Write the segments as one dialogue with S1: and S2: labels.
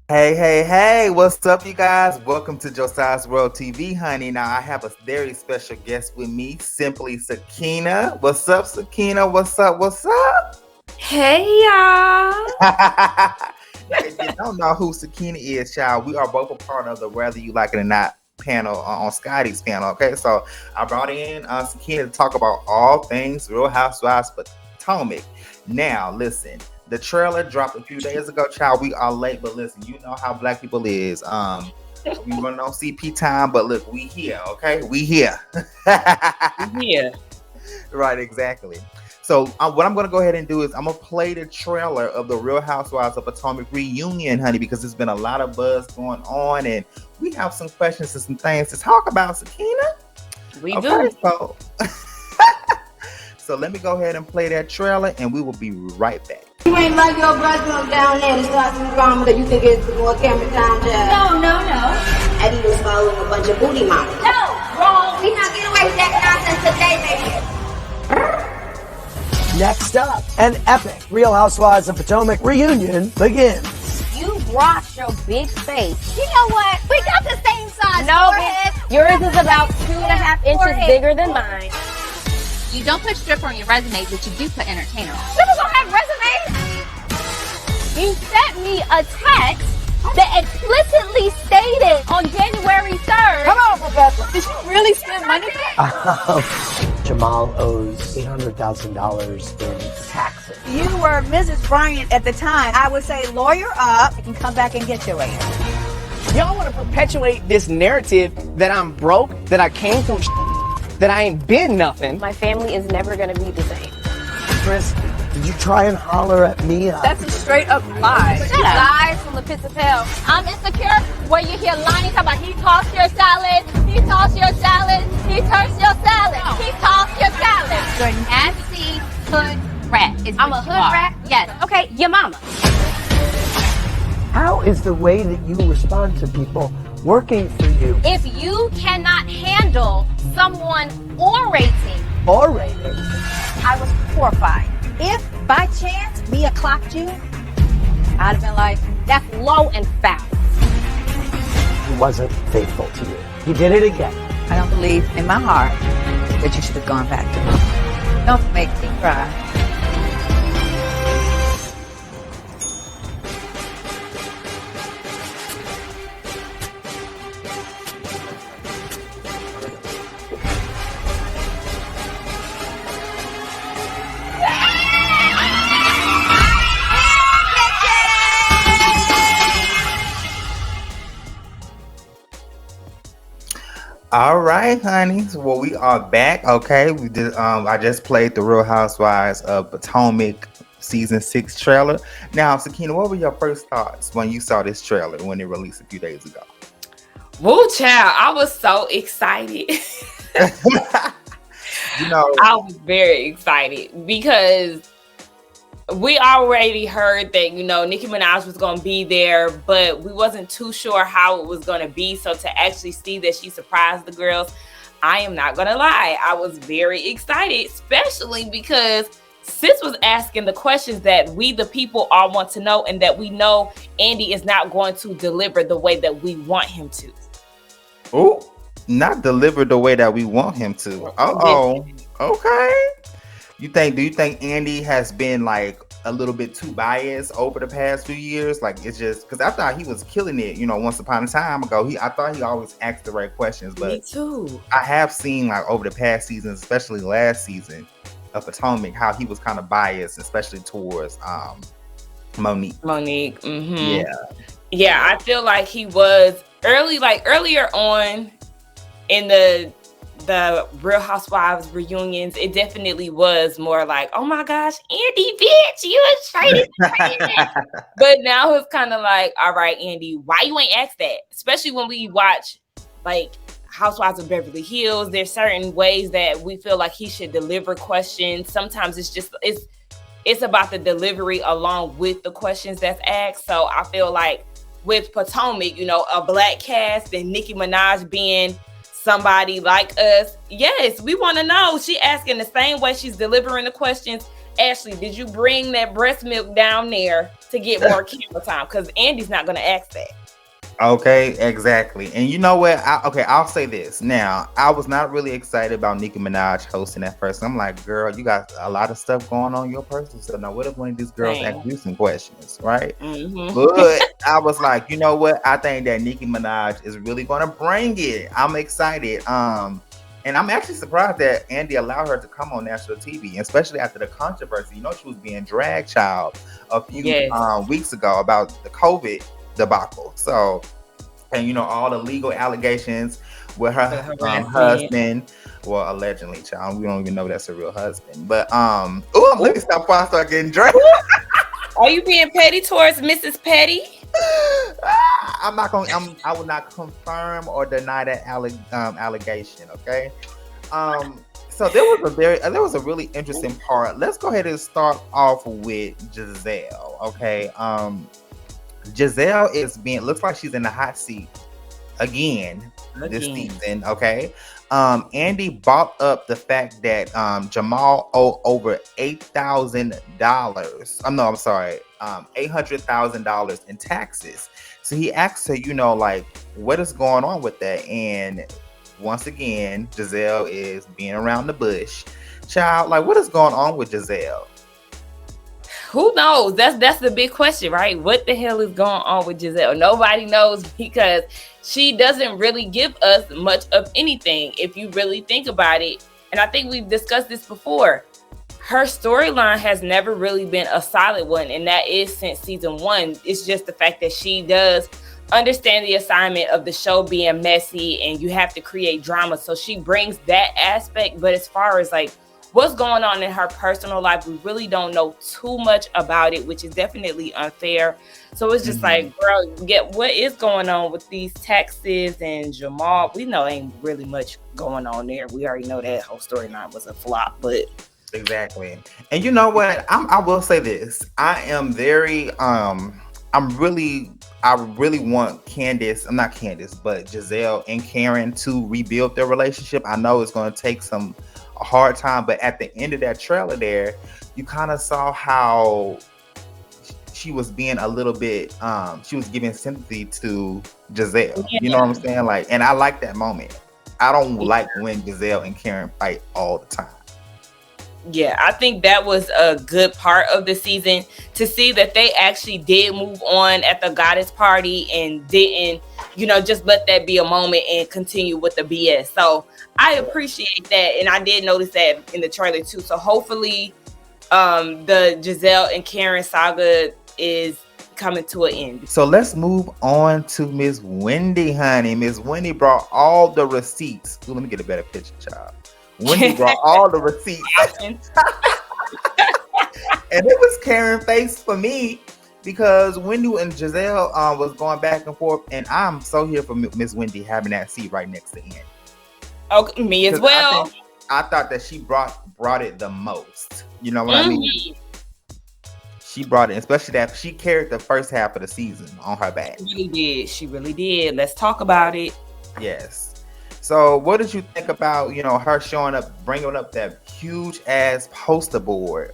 S1: Hey, hey, hey, what's up, you guys? Welcome to Josiah's World TV, honey. Now, I have a very special guest with me, simply Sakina. What's up, Sakina? What's up? What's up?
S2: Hey y'all.
S1: Now, if you don't know who Sakina is, child, we are both a part of the Whether You Like It or Not panel on Scotty's panel, okay? So, I brought in Sakina to talk about all things Real Housewives Potomac. Now, listen. The trailer dropped a few days ago, child. We are late, but listen, you know how black people is. We running on CP time, but look, we here, okay? We here.
S2: Yeah.
S1: Right, exactly. So what I'm gonna go ahead and do is I'm gonna play the trailer of the Real Housewives of Potomac reunion, honey, because there's been a lot of buzz going on, and we have some questions and some things to talk about, Sakina.
S2: We
S1: Okay,
S2: do.
S1: so so let me go ahead and play that trailer, and we will be right back.
S3: You ain't like your brother down there and start some drama that you think it's more camera time to... No. Eddie was following a bunch of booty models. No, wrong. We not getting away with that nonsense today, baby.
S4: Next up, an epic Real Housewives of Potomac reunion begins.
S5: You brought your big face. You know what? We got the same size forehead.
S6: Yours is about 2.5 inches bigger than mine.
S5: You don't put stripper on your resume, but you do put entertainer on.
S6: Strippers don't have resumes. You sent me a text that explicitly stated on January 3rd.
S4: Come on, Professor.
S6: Did you really spend money?
S4: Jamal owes $800,000 in taxes.
S7: You were Mrs. Bryant at the time. I would say lawyer up and come back and get your ass.
S8: Y'all want to perpetuate this narrative that I'm broke, that I came from that I ain't been nothing.
S6: My family is never going to be the same.
S4: Chris, did you try and holler at me?
S7: That's a straight up lie.
S6: Shut up. Lies from the pits of hell. I'm insecure where you hear lying about he tossed your salad, he tossed your salad, he tossed your salad, he tossed your salad.
S5: You're a nasty hood rat.
S6: I'm a hood rat?
S5: Yes.
S6: Okay, your mama.
S4: How is the way that you respond to people working for you?
S6: If you cannot handle someone orating,
S7: I was horrified. If by chance Mia clocked you, I'd have been like,
S6: that's low and foul.
S4: He wasn't faithful to you. He did it again.
S7: I don't believe in my heart that you should have gone back to me. Don't make me cry.
S1: All right, honey. Well, we are back. Okay, we did. I just played the Real Housewives of Potomac season 6 trailer. Now, Sakina, what were your first thoughts when you saw this trailer when it released a few days ago?
S2: Woo, child. I was so excited. I was very excited because we already heard that, Nicki Minaj was going to be there, but we wasn't too sure how it was going to be. So to actually see that she surprised the girls, I am not going to lie. I was very excited, especially because Sis was asking the questions that we, the people, all want to know, and that we know Andy is not going to deliver the way that we want him to.
S1: Oh, not deliver the way that we want him to. Uh-oh. Okay. Do you think Andy has been like a little bit too biased over the past few years? Like, it's just because I thought he was killing it, once upon a time ago. I thought he always asked the right questions, but
S2: me too.
S1: I have seen like over the past seasons, especially last season of Potomac, how he was kind of biased, especially towards Monique.
S2: Mm-hmm. Yeah, I feel like he was earlier on in the Real Housewives reunions. It definitely was more like, oh my gosh, Andy, bitch, you was traded. But now it's kind of like, all right, Andy, why you ain't asked that? Especially when we watch like Housewives of Beverly Hills, there's certain ways that we feel like he should deliver questions. Sometimes it's about the delivery along with the questions that's asked. So I feel like with Potomac, a black cast and Nicki Minaj being somebody like us, yes, we want to know. She asking the same way she's delivering the questions, Ashley, did you bring that breast milk down there to get more camera time? Because Andy's not going to ask that.
S1: Okay, exactly. And you know what? I'll say this. Now, I was not really excited about Nicki Minaj hosting at first. I'm like, girl, you got a lot of stuff going on in your personal stuff. Now, what if one of these girls ask you some questions, right?
S2: Mm-hmm.
S1: But I was like, you know what? I think that Nicki Minaj is really going to bring it. I'm excited. And I'm actually surprised that Andy allowed her to come on national TV, especially after the controversy. You know, she was being drag child a few weeks ago about the COVID debacle. So, and you know, all the legal allegations with her husband. Well, allegedly, child. We don't even know that's a real husband. But let me stop before I start getting drunk.
S2: Are you being petty towards Mrs. Petty?
S1: I will not confirm or deny that allegation. Okay. So there was a really interesting part. Let's go ahead and start off with Gizelle. Okay. Gizelle looks like she's in the hot seat again this season. Okay. Andy brought up the fact that Jamal owed over $8,000. I'm sorry, $800,000 in taxes. So he asked her, you know, like, what is going on with that? And once again, Gizelle is being around the bush. Child, like, what is going on with Gizelle?
S2: Who knows? That's the big question, right? What the hell is going on with Gizelle? Nobody knows, because she doesn't really give us much of anything if you really think about it. And I think we've discussed this before. Her storyline has never really been a solid one, and that is since season 1. It's just the fact that she does understand the assignment of the show being messy and you have to create drama. So she brings that aspect. But as far as like what's going on in her personal life, we really don't know too much about it, which is definitely unfair. So it's just like, girl, what is going on with these taxes and Jamal? We know ain't really much going on there. We already know that whole storyline was a flop, but
S1: exactly. And you know what? I will say this. I am very I really want Gizelle and Karen to rebuild their relationship. I know it's going to take a hard time, but at the end of that trailer there, you kind of saw how she was being a little bit, she was giving sympathy to Gizelle. Yeah. You know what I'm saying? Like, and I like that moment. I don't like when Gizelle and Karen fight all the time.
S2: Yeah, I think that was a good part of the season, to see that they actually did move on at the goddess party and didn't, just let that be a moment and continue with the BS. So I appreciate that. And I did notice that in the trailer too. So hopefully the Gizelle and Karen saga is coming to an end.
S1: So let's move on to Miss Wendy, honey. Miss Wendy brought all the receipts. Ooh, let me get a better picture, child. Wendy brought all the receipts. And it was Karen face for me, because Wendy and Gizelle was going back and forth, and I'm so here for Miss Wendy having that seat right next to Andy.
S2: Okay, me as well.
S1: I thought that she brought it the most. You know what I mean? She brought it, especially that she carried the first half of the season on her back.
S2: She really did. Let's talk about it.
S1: Yes. So what did you think about, her showing up, bringing up that huge ass poster board?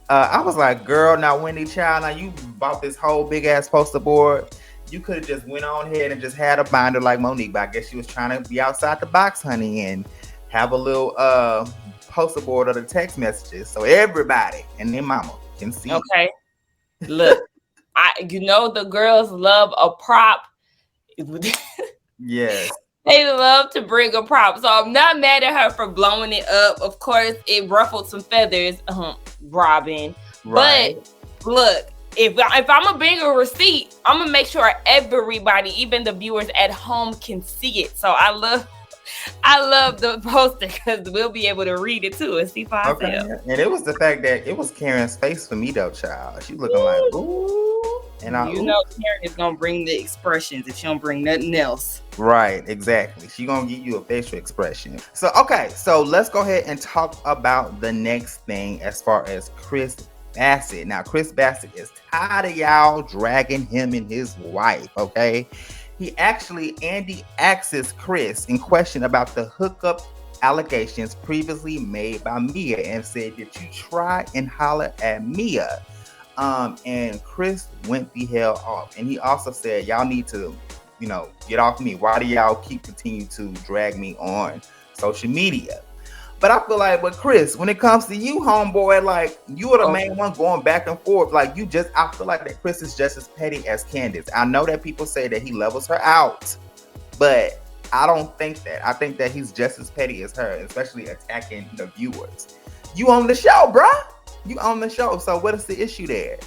S1: I was like, girl, now Wendy, child, now you bought this whole big ass poster board. You could have just went on ahead and just had a binder like Monique, but I guess she was trying to be outside the box, honey, and have a little poster board of the text messages so everybody and their mama can see.
S2: Okay. Look, the girls love a prop.
S1: Yes.
S2: They love to bring a prop. So I'm not mad at her for blowing it up. Of course, it ruffled some feathers, Robyn. Right. But look, if I'm going to bring a receipt, I'm going to make sure everybody, even the viewers at home, can see it. So I love the poster, because we'll be able to read it too and see for ourselves. Okay.
S1: And it was the fact that it was Karen's face for me though, child. She looking like, ooh. And
S2: Karen is gonna bring the expressions if she don't bring nothing else.
S1: Right, exactly. She gonna give you a facial expression. So so let's go ahead and talk about the next thing as far as Chris Bassett. Now, Chris Bassett is tired of y'all dragging him and his wife, okay? Andy asks Chris in question about the hookup allegations previously made by Mia and said, "Did you try and holler at Mia?" And Chris went the hell off. And he also said, "Y'all need to, get off me. Why do y'all continue to drag me on social media?" But I feel like, Chris, when it comes to you, homeboy, like, you are the main one going back and forth. Like, I feel like that Chris is just as petty as Candace. I know that people say that he levels her out, but I don't think that. I think that he's just as petty as her, especially attacking the viewers. You on the show, bruh. You on the show. So what is the issue there?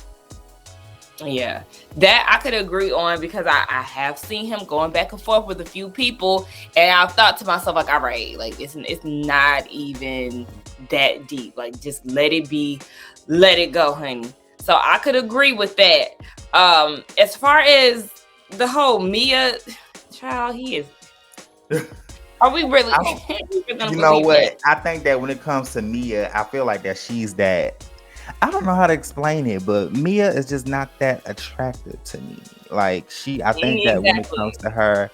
S2: Yeah, that I could agree on, because I have seen him going back and forth with a few people, and I've thought to myself, like, all right, like, it's not even that deep. Like, just let it be, let it go, honey. So I could agree with that. As far as the whole Mia child, he is. Are we really?
S1: You know what? I think that when it comes to Mia, I feel like that she's that. I don't know how to explain it, but Mia is just not that attractive to me. Like, I think that when it comes to her,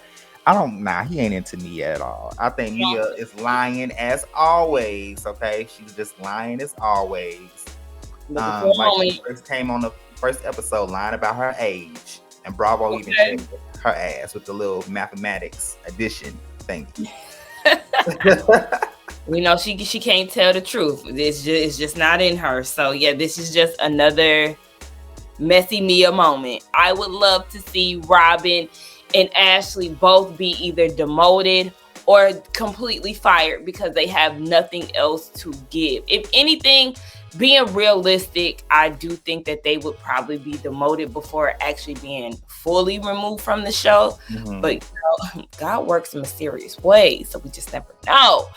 S1: he ain't into Mia at all. I think Mia is lying as always. Okay, she's just lying as always. Like, she first came on the first episode lying about her age, and Bravo even checked her ass with the little mathematics addition thing.
S2: She can't tell the truth. It's just not in her. So yeah, this is just another messy Mia moment. I would love to see Robyn and Ashley both be either demoted or completely fired, because they have nothing else to give. If anything, being realistic, I do think that they would probably be demoted before actually being fully removed from the show. Mm-hmm. But God works in mysterious ways, so we just never know.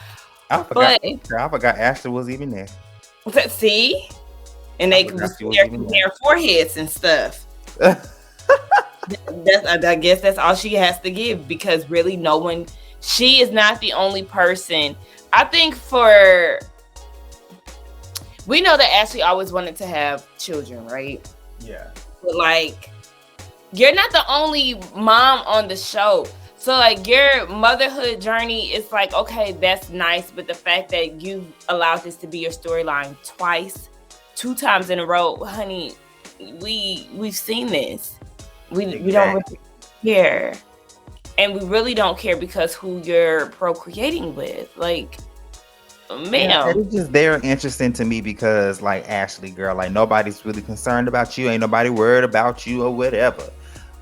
S1: I forgot Ashley was even there.
S2: See? And they was there comparing foreheads and stuff. I guess that's all she has to give, because really she is not the only person. I think we know that Ashley always wanted to have children, right?
S1: Yeah.
S2: But like, you're not the only mom on the show. So like, your motherhood journey is like, okay, that's nice. But the fact that you allowed this to be your storyline two times in a row, honey, we've seen this. We don't really care. And we really don't care because who you're procreating with. Like, ma'am.
S1: It's just very interesting to me because, like, Ashley, girl, like, nobody's really concerned about you. Ain't nobody worried about you or whatever.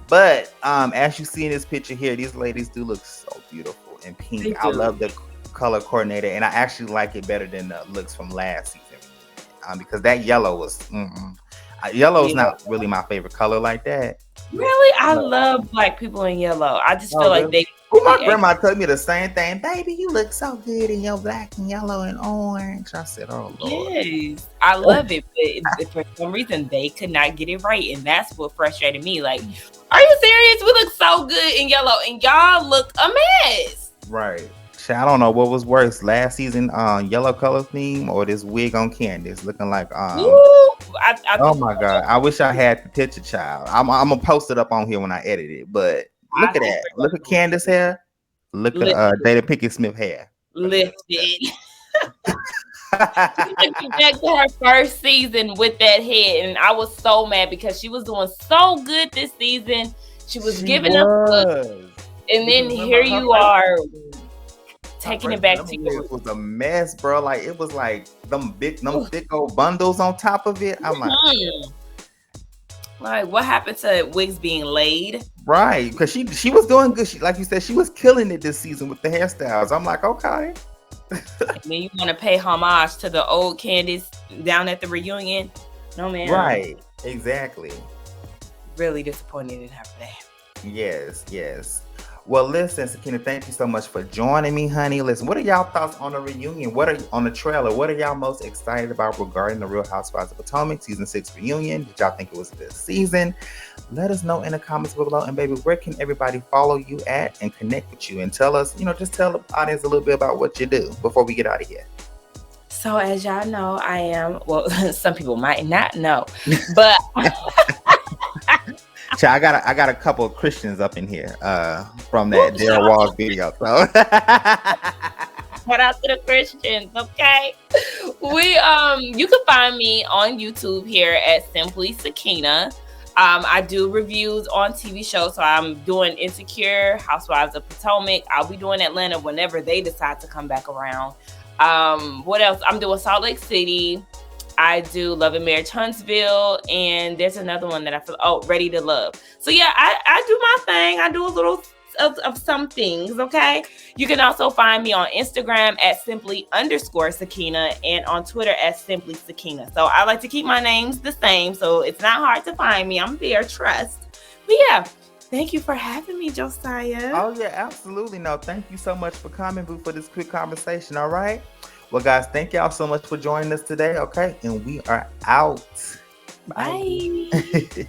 S1: But as you see in this picture here, these ladies do look so beautiful in pink. I love the color coordinator, and I actually like it better than the looks from last season. Because that yellow was yellow is not really my favorite color like that.
S2: Really? I love black people in yellow. I just feel like they...
S1: my grandma told me the same thing. Baby, you look so good in your black and yellow and orange. I said, oh, Lord.
S2: Yes, I love it. But for some reason, they could not get it right. And that's what frustrated me. Like, are you serious? We look so good in yellow and y'all look a mess.
S1: Right. I don't know what was worse, last season yellow color theme or this wig on Candace looking like oh my God, I wish I had the picture, child. I'm gonna post it up on here when I edit it, but look at that. Look at Candace hair. Look at Jada Pinkett Smith hair.
S2: Lifted. Back to her first season with that head, and I was so mad because she was doing so good this season. She was giving us looks, and then here you are taking it back to you.
S1: It was a mess, bro. Like, it was like them thick old bundles on top of it. I'm
S2: like, what happened to wigs being laid?
S1: Right, because she was doing good. Like you said, she was killing it this season with the hairstyles. I'm like, okay.
S2: And then you want to pay homage to the old Candace down at the reunion? No, man.
S1: Right, exactly.
S2: Really disappointed in her for that.
S1: Yes. Well, listen, Sakina, thank you so much for joining me, honey. Listen, what are y'all thoughts on the reunion? On the trailer? What are y'all most excited about regarding the Real Housewives of Potomac season 6 reunion? Did y'all think it was a good season? Let us know in the comments below. And baby, where can everybody follow you at and connect with you? And tell us, just tell the audience a little bit about what you do before we get out of here.
S2: So as y'all know, I am, well, some people might not know, but
S1: I got a couple of Christians up in here from that Daryl Walls video. So
S2: Shout out to the Christians, okay? You can find me on YouTube here at Simply Sakina. I do reviews on TV shows, so I'm doing Insecure, Housewives of Potomac. I'll be doing Atlanta whenever they decide to come back around. What else? I'm doing Salt Lake City. I do Love and Marriage Huntsville, and there's another one that I feel, Ready to Love. So yeah, I do my thing. I do a little of some things, okay? You can also find me on Instagram at simply_Sakina and on Twitter at simply Sakina. So I like to keep my names the same, so it's not hard to find me. I'm there, trust. But yeah, thank you for having me, Josiah.
S1: Oh yeah, absolutely. No, thank you so much for coming, Boo, for this quick conversation. All right. Well, guys, thank y'all so much for joining us today. Okay, and we are out.
S2: Bye.